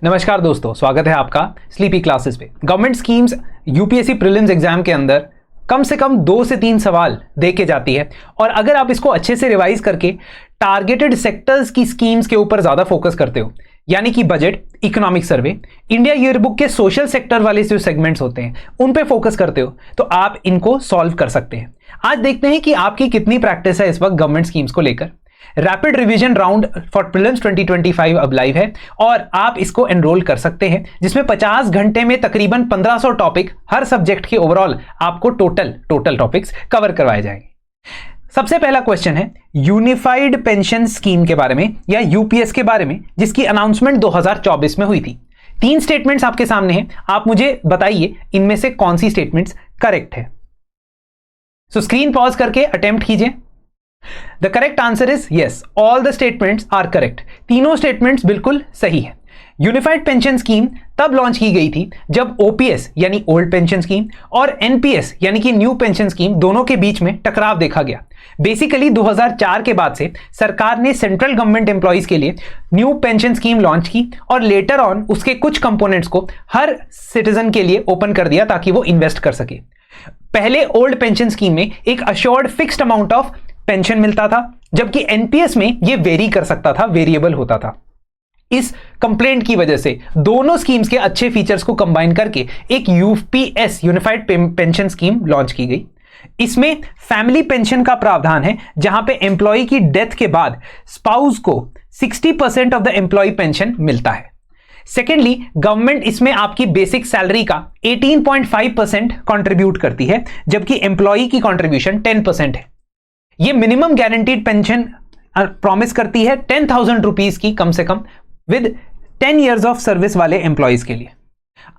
नमस्कार दोस्तों, स्वागत है आपका स्लीपी क्लासेस पे। Government schemes UPSC prelims exam के अंदर कम से कम 2 से 3 सवाल दे के जाती है और अगर आप इसको अच्छे से रिवाइज करके टारगेटेड सेक्टर्स की स्कीम्स के ऊपर ज्यादा फोकस करते हो, यानी कि budget, economic survey, India yearbook के सोशल सेक्टर वाले जो सेगमेंट्स होते हैं उन पे फोकस करते हो तो आप इनको सॉल्व कर सकते हैं। आज देखते हैं कि आपकी कितनी प्रैक्टिस है इस वक्त गवर्नमेंट स्कीम्स को लेकर। Rapid revision round for prelims 2025 अब लाइव है और आप इसको एनरोल कर सकते हैं, जिसमें 50 घंटे में तकरीबन 1500 टॉपिक हर सब्जेक्ट के ओवरऑल आपको टोटल टॉपिक्स कवर करवाए जाएंगे। सबसे पहला क्वेश्चन है यूनिफाइड पेंशन स्कीम के बारे में या यूपीएस के बारे में, जिसकी अनाउंसमेंट 2024 में हुई थी। 3 स्टेटमेंट्स आपके सामने हैं, आप मुझे बताइए इनमें से कौन सी स्टेटमेंट्स करेक्ट है। सो स्क्रीन पॉज करके अटेम्प्ट कीजिए। The correct answer is yes, all the statements are correct. तीनों स्टेटमेंट्स बिल्कुल सही है। यूनिफाइड पेंशन स्कीम तब लॉन्च की गई थी जब ओपीएस यानी ओल्ड पेंशन स्कीम और एनपीएस यानी कि न्यू पेंशन स्कीम दोनों के बीच में टकराव देखा गया। बेसिकली 2004 के बाद से सरकार ने सेंट्रल गवर्नमेंट एम्प्लॉइज के लिए न्यू पेंशन स्कीम लॉन्च की और लेटर ऑन उसके कुछ कंपोनेंट्स को हर सिटीजन के लिए ओपन कर दिया ताकि वो इन्वेस्ट कर सके। पहले ओल्ड पेंशन स्कीम में एक assured fixed amount of pension मिलता था, जबकि एनपीएस में यह वेरी कर सकता था, वेरिएबल होता था। इस कंप्लेंट की वजह से दोनों स्कीम्स के अच्छे फीचर्स को कंबाइन करके एक UPS unified pension scheme launch की गई। इसमें फैमिली पेंशन का प्रावधान है, जहां पे एम्प्लॉय की डेथ के बाद स्पाउस को 60% ऑफ द एम्प्लॉय पेंशन मिलता है। सेकेंडली, गवर्नमेंट इसमें आपकी बेसिक सैलरी का 18.5% कंट्रीब्यूट करती है, जबकि एम्प्लॉय की कंट्रीब्यूशन 10% है। ये मिनिमम गारंटीड पेंशन प्रॉमिस करती है 10,000 रुपीज की कम से come with 10 years of service वाले एम्प्लॉइज के लिए।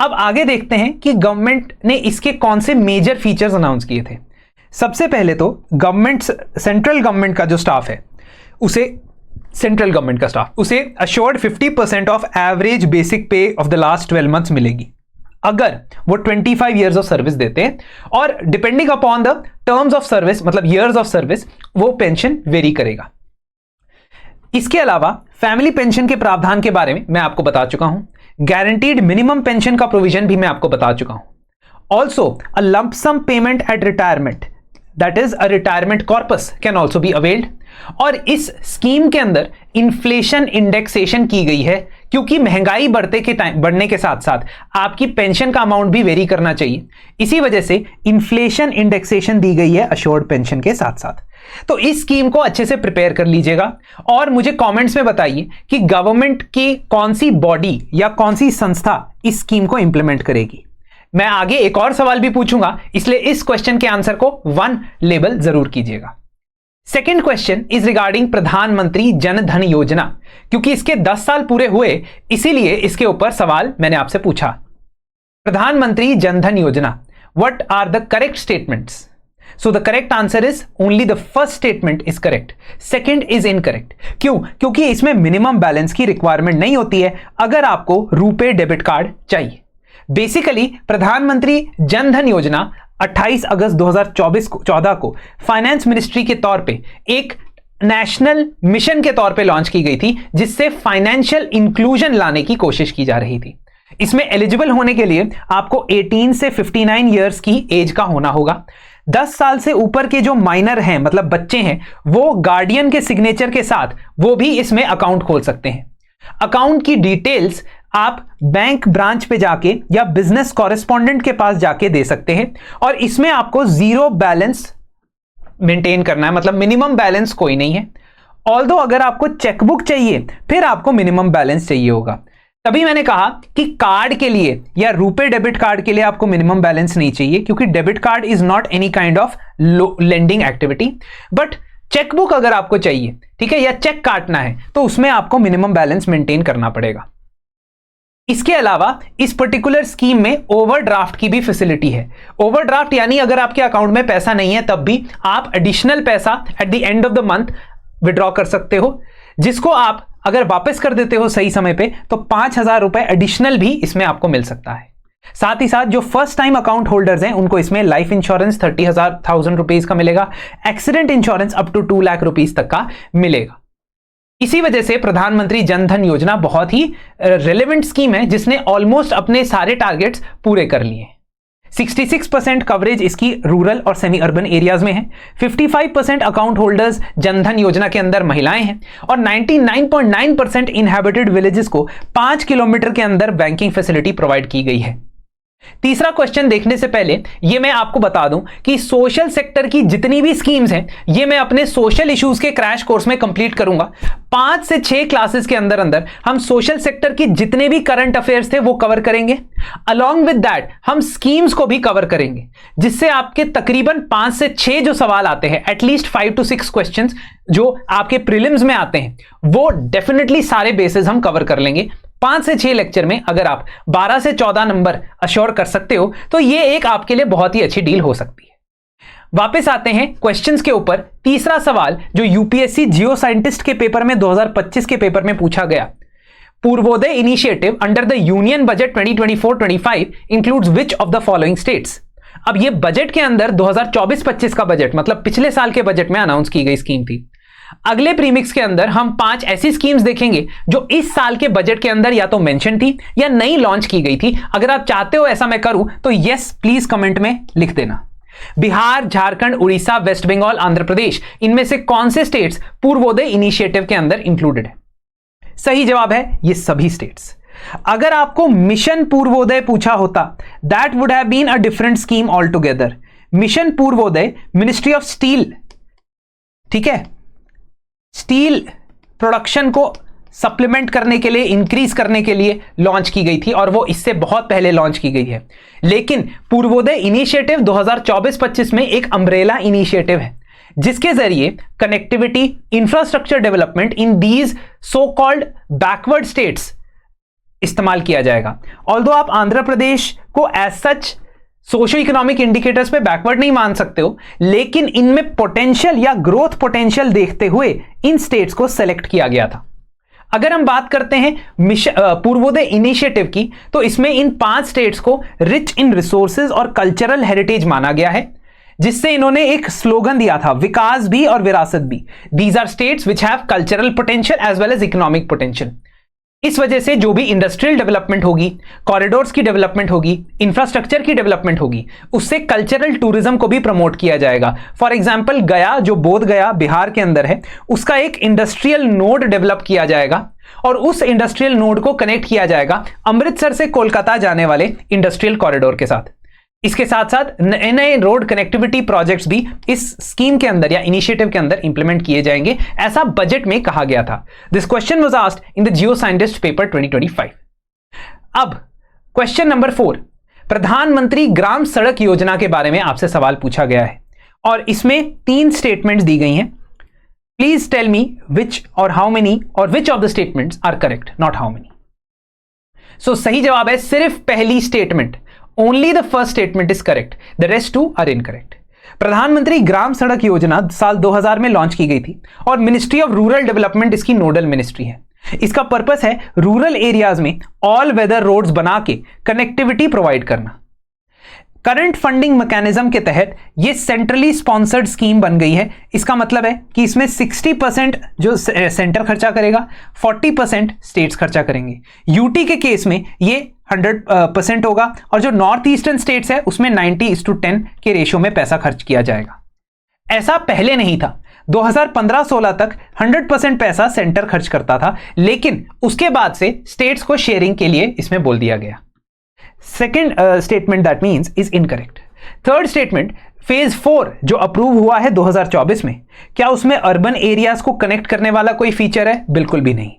अब आगे देखते हैं कि गवर्नमेंट ने इसके कौन से मेजर फीचर्स अनाउंस किए थे। सबसे पहले तो सेंट्रल गवर्नमेंट का जो स्टाफ है उसे अश्योर्ड 50% ऑफ एवरेज बेसिक पे ऑफ द लास्ट 12 मंथ्स मिलेगी अगर वो 25 इयर्स ऑफ सर्विस देते हैं, और depending upon the terms of service मतलब इयर्स ऑफ सर्विस वो पेंशन वेरी करेगा। इसके अलावा फैमिली पेंशन के प्रावधान के बारे में मैं आपको बता चुका हूं। गारंटीड मिनिमम पेंशन का प्रोविजन भी मैं आपको बता चुका हूं। Also a lump sum payment at retirement, that is a retirement corpus can also be availed. और इस स्कीम के अंदर इन्फ्लेशन इंडेक्सेशन की गई है, क्योंकि महंगाई बढ़ने के साथ साथ आपकी पेंशन का अमाउंट भी वेरी करना चाहिए। इसी वजह से इन्फ्लेशन इंडेक्सेशन दी गई है अश्योर्ड पेंशन के साथ साथ। तो इस स्कीम को अच्छे से प्रिपेयर कर लीजिएगा और मुझे कमेंट्स में बताइए कि गवर्नमेंट की कौन सी बॉडी या कौन सी संस्था इस स्कीम को इंप्लीमेंट करेगी। मैं आगे एक और सवाल भी पूछूंगा, इसलिए इस क्वेश्चन के आंसर को 1 लेबल जरूर कीजिएगा। सेकेंड क्वेश्चन इज रिगार्डिंग प्रधानमंत्री जन धन योजना। क्योंकि इसके 10 साल पूरे हुए, इसीलिए इसके ऊपर सवाल मैंने आपसे पूछा। प्रधानमंत्री जन धन योजना, what are the correct statements? So the correct answer is only the first statement is correct, second is incorrect. क्यों? क्योंकि इसमें मिनिमम बैलेंस की रिक्वायरमेंट नहीं होती है अगर आपको रुपे डेबिट कार्ड चाहिए। बेसिकली प्रधानमंत्री जन धन योजना 28 अगस्त 2014 को फाइनेंस मिनिस्ट्री के तौर पे एक नेशनल मिशन के तौर पे लॉन्च की गई थी, जिससे फाइनेंशियल इंक्लूजन लाने की कोशिश की जा रही थी। इसमें एलिजिबल होने के लिए आपको 18 से 59 इयर्स की एज का होना होगा। 10 साल से ऊपर के जो माइनर हैं मतलब बच्चे हैं, वो गार्डियन के सिग्नेचर के साथ वो भी इसमें अकाउंट खोल सकते हैं। अकाउंट की डिटेल्स आप बैंक ब्रांच पे जाके या बिजनेस कॉरेस्पॉन्डेंट के पास जाके दे सकते हैं, और इसमें आपको 0 बैलेंस मेंटेन करना है, मतलब मिनिमम बैलेंस कोई नहीं है। ऑल्दो अगर आपको चेकबुक चाहिए फिर आपको मिनिमम बैलेंस चाहिए होगा। तभी मैंने कहा कि कार्ड के लिए या रुपे डेबिट कार्ड के लिए आपको मिनिमम बैलेंस नहीं चाहिए, क्योंकि debit card is not any kind of lending activity. But chequebook अगर आपको चाहिए, ठीक है, या चेक काटना है, तो उसमें आपको मिनिमम बैलेंस मेंटेन करना पड़ेगा। इसके अलावा इस पर्टिकुलर स्कीम में ओवरड्राफ्ट की भी फैसिलिटी है। ओवरड्राफ्ट यानी अगर आपके अकाउंट में पैसा नहीं है तब भी आप एडिशनल पैसा at the end of the month withdraw कर सकते हो, जिसको आप अगर वापस कर देते हो सही समय पे तो 5,000 रुपए एडिशनल भी इसमें आपको मिल सकता है। साथ ही साथ जो फर्स्ट टाइम अकाउंट होल्डर्स हैं उनको इसमें लाइफ इंश्योरेंस 30,000 रुपीज का मिलेगा, accident insurance up to 2 lakh rupees तक का मिलेगा। इसी वजह से प्रधानमंत्री जन धन योजना बहुत ही रेलेवेंट स्कीम है, जिसने ऑलमोस्ट अपने सारे टारगेट्स पूरे कर लिए। 66% कवरेज इसकी रूरल और सेमी अर्बन एरियाज में है। 55% अकाउंट होल्डर्स जनधन योजना के अंदर महिलाएं हैं और 99.9% इनहैबिटेड विलेजेस को 5 किलोमीटर के अंदर बैंकिंग फैसिलिटी प्रोवाइड की गई है। तीसरा क्वेश्चन देखने से पहले ये मैं आपको बता दूं कि सोशल सेक्टर की जितनी भी स्कीम्स हैं ये मैं अपने सोशल इश्यूज के क्रैश कोर्स में कंप्लीट करूंगा। 5 से 6 क्लासेस के अंदर अंदर हम सोशल सेक्टर की जितने भी करंट अफेयर्स थे वो कवर करेंगे। अलॉन्ग विद दैट हम स्कीम्स को भी कवर करेंगे, जिससे आपके तकरीबन 5 से 6 जो सवाल आते हैं, एटलीस्ट 5 to 6 क्वेश्चंस जो आपके प्रीलिम्स में आते हैं, वो डेफिनेटली सारे बेसिस हम कवर कर लेंगे। 5 से 6 लेक्चर में अगर आप 12 से 14 नंबर अश्योर कर सकते हो तो ये एक आपके लिए बहुत ही अच्छी डील हो सकती है। वापस आते हैं क्वेश्चंस के ऊपर। तीसरा सवाल जो यूपीएससी जियो साइंटिस्ट के पेपर में 2025 के पेपर में पूछा गया, Purvodaya initiative under the union budget 2024-25 includes which of the following states. अब ये बजट के अंदर 2024-25 का बजट, मतलब पिछले साल के बजट में अनाउंस की गई स्कीम थी। अगले प्रीमिक्स के अंदर हम 5 ऐसी स्कीम्स देखेंगे जो इस साल के बजट के अंदर या तो मेंशन थी या नई लॉन्च की गई थी। अगर आप चाहते हो ऐसा मैं करूं तो यस प्लीज कमेंट में लिख देना। बिहार, झारखंड, उड़ीसा, वेस्ट बंगाल, आंध्र प्रदेश, इनमें से कौन से स्टेट्स पूर्वोदय इनिशिएटिव के अंदर इंक्लूडेड है? सही जवाब है ये सभी स्टेट्स। अगर आपको मिशन पूर्वोदय पूछा होता, that would have been a different scheme all together. Mission Purvodaya ministry of steel, ठीक है, स्टील प्रोडक्शन को सप्लीमेंट करने के लिए, इंक्रीज करने के लिए लॉन्च की गई थी और वो इससे बहुत पहले लॉन्च की गई है। लेकिन पूर्वोदय इनिशिएटिव 2024-25 में एक अम्ब्रेला इनिशिएटिव है जिसके जरिए connectivity, infrastructure development in these so called backward states इस्तेमाल किया जाएगा। ऑल्दो आप आंध्र प्रदेश को as such socio economic indicators पे बैकवर्ड नहीं मान सकते हो, लेकिन इनमें पोटेंशियल या ग्रोथ पोटेंशियल देखते हुए इन स्टेट्स को सेलेक्ट किया गया था। अगर हम बात करते हैं पूर्वोदय इनिशिएटिव की, तो इसमें इन 5 स्टेट्स को रिच इन रिसोर्सेज और कल्चरल हेरिटेज माना गया है, जिससे इन्होंने एक स्लोगन दिया था, विकास भी और विरासत भी। These are states which have cultural potential as well as economic potential. इस वजह से जो भी इंडस्ट्रियल डेवलपमेंट होगी, कॉरिडोर्स की डेवलपमेंट होगी, इंफ्रास्ट्रक्चर की डेवलपमेंट होगी, उससे कल्चरल टूरिज्म को भी प्रमोट किया जाएगा। फॉर एग्जांपल गया, जो बोध गया बिहार के अंदर है, उसका एक इंडस्ट्रियल नोड डेवलप किया जाएगा और उस इंडस्ट्रियल नोड को कनेक्ट किया जाएगा अमृतसर से कोलकाता जाने वाले इंडस्ट्रियल कॉरिडोर के साथ। इसके साथ साथ नए नए रोड कनेक्टिविटी प्रोजेक्ट्स भी इस स्कीम के अंदर या इनिशिएटिव के अंदर इंप्लीमेंट किए जाएंगे, ऐसा बजट में कहा गया था। This question was asked in the Jio scientist paper 2025। अब क्वेश्चन नंबर 4, प्रधानमंत्री ग्राम सड़क योजना के बारे में आपसे सवाल पूछा गया है और इसमें 3 स्टेटमेंट्स दी गई हैं। प्लीज टेल मी विच और हाउ मेनी और which of the statements are correct, not how many. So सही जवाब है सिर्फ पहली statement, only the first statement is correct, the rest 2 are incorrect. प्रधानमंत्री ग्राम सड़क योजना साल 2000 में लॉन्च की गई थी और मिनिस्ट्री ऑफ रूरल डेवलपमेंट इसकी नोडल मिनिस्ट्री है। इसका पर्पस है रूरल एरियाज में ऑल वेदर रोड्स बना के कनेक्टिविटी प्रोवाइड करना। करंट फंडिंग मैकेनिज्म के तहत यह सेंट्रली स्पॉन्सर्ड स्कीम बन गई है। इसका मतलब है कि इसमें 60% जो सेंटर खर्चा करेगा, 40% स्टेट्स खर्चा करेंगे। यूटी के केस में ये 100% होगा और जो नॉर्थ ईस्टर्न स्टेट्स है उसमें 90:10 के रेशियो में पैसा खर्च किया जाएगा। ऐसा पहले नहीं था। 2015-16 तक 100% पैसा सेंटर खर्च करता था, लेकिन उसके बाद से स्टेट्स को शेयरिंग के लिए इसमें बोल दिया गया। Second statement that means is incorrect. Third statement, phase 4 जो अप्रूव हुआ है 2024 में, क्या उसमें अर्बन एरियाज को कनेक्ट करने वाला कोई फीचर है? बिल्कुल भी नहीं।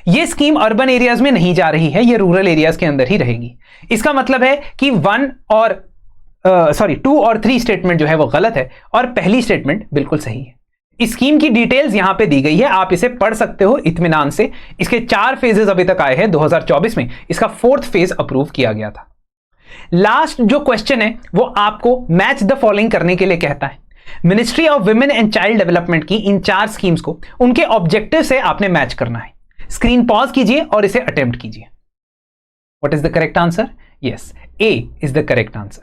यह स्कीम अर्बन एरियाज में नहीं जा रही है, यह रूरल एरियाज के अंदर ही रहेगी। इसका मतलब है कि 2 और 3 स्टेटमेंट जो है वो गलत है और पहली स्टेटमेंट बिल्कुल सही है। इस स्कीम की डिटेल्स यहां पे दी गई है, आप इसे पढ़ सकते हो इत्मीनान से। इसके 4 फेजेस अभी तक आए हैं। 2024 में इसका 4th फेज अप्रूव किया गया था। लास्ट जो क्वेश्चन है वो आपको मैच द फॉलोइंग करने के लिए कहता है। Ministry of women and child development की इन 4 स्कीम्स को उनके ऑब्जेक्टिव से आपने मैच करना है। स्क्रीन पॉज कीजिए और इसे अटेम्प्ट कीजिए। What is the correct answer? Yes, A is the correct answer.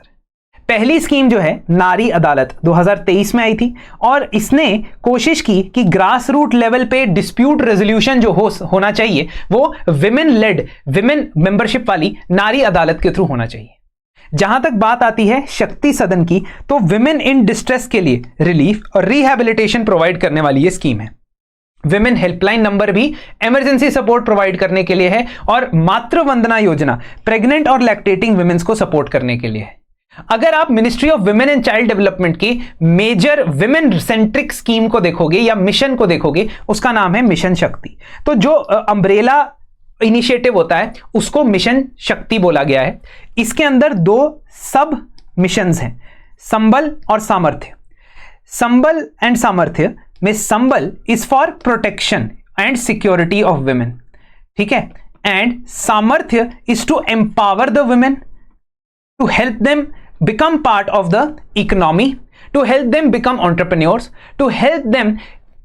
पहली स्कीम जो है नारी अदालत 2023 में आई थी और इसने कोशिश की कि ग्रास रूट लेवल पे डिस्प्यूट रेजोल्यूशन जो होना चाहिए वो विमेन लेड, विमेन मेंबरशिप वाली नारी अदालत के थ्रू होना चाहिए। जहां तक बात आती है शक्ति सदन की, तो विमेन इन डिस्ट्रेस के लिए रिलीफ और रिहैबिलिटेशन प्रोवाइड करने वाली ये स्कीम है। विमेन हेल्पलाइन नंबर भी इमरजेंसी सपोर्ट प्रोवाइड करने के लिए है और मातृ वंदना योजना प्रेग्नेंट और लैक्टेटिंग विमेन्स को सपोर्ट करने के लिए है। अगर आप ministry of women and child development की मेजर विमेन सेंट्रिक स्कीम को देखोगे या मिशन को देखोगे, उसका नाम है मिशन शक्ति। तो जो अम्ब्रेला इनिशिएटिव होता है उसको मिशन शक्ति बोला गया है। इसके अंदर 2 सब मिशंस हैं, संबल और सामर्थ्य। संबल एंड सामर्थ्य में Sambal is for protection and security of women, ठीक है, and Samarthya is to empower the women, to help them become part of the economy, to help them become entrepreneurs, to help them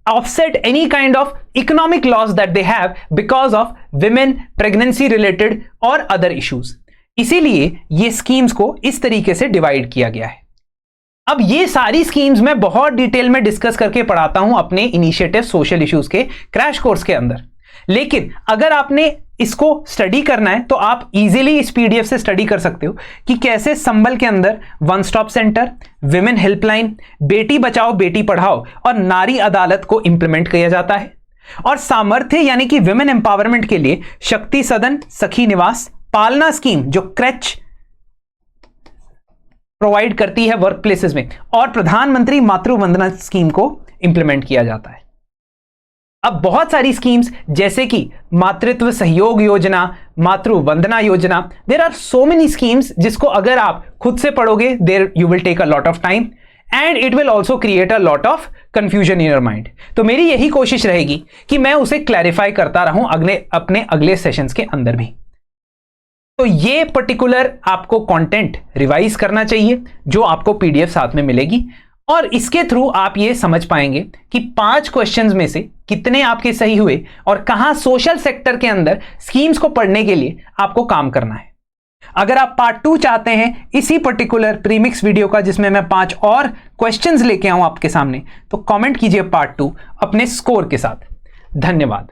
offset any kind of economic loss that they have because of women pregnancy related or other issues। इसीलिए ये schemes को इस तरीके से divide किया गया है। अब ये सारी स्कीम्स मैं बहुत डिटेल में डिस्कस करके पढ़ाता हूं अपने इनिशिएटिव सोशल इश्यूज के क्रैश कोर्स के अंदर, लेकिन अगर आपने इसको स्टडी करना है तो आप इजीली इस पीडीएफ से स्टडी कर सकते हो कि कैसे संबल के अंदर one stop centre, women helpline, Beti Bachao Beti Padhao और नारी अदालत को इंप्लीमेंट किया जाता है। और सामर्थ्य यानी कि विमेन एम्पावरमेंट के लिए शक्ति सदन, सखी निवास, पालना स्कीम जो क्रैच प्रोवाइड करती है वर्क प्लेसेस में, और प्रधानमंत्री मातृ वंदना स्कीम को इंप्लीमेंट किया जाता है। अब बहुत सारी स्कीम्स जैसे कि मातृत्व सहयोग योजना, मातृ वंदना योजना, there are so many schemes जिसको अगर आप खुद से पढ़ोगे there you will take a lot of time and it will also create a lot of confusion in your mind. तो मेरी यही कोशिश रहेगी कि मैं उसे क्लैरिफाई करता रहूं अपने अगले सेशंस के अंदर भी। तो ये पर्टिकुलर आपको कंटेंट रिवाइज करना चाहिए जो आपको पीडीएफ साथ में मिलेगी, और इसके थ्रू आप ये समझ पाएंगे कि 5 क्वेश्चंस में से कितने आपके सही हुए और कहां सोशल सेक्टर के अंदर स्कीम्स को पढ़ने के लिए आपको काम करना है। अगर आप पार्ट 2 चाहते हैं इसी पर्टिकुलर प्रीमिक्स वीडियो का जिसमें मैं 5 और क्वेश्चंस लेके आऊं आपके सामने, तो कमेंट कीजिए पार्ट 2 अपने स्कोर के साथ। धन्यवाद।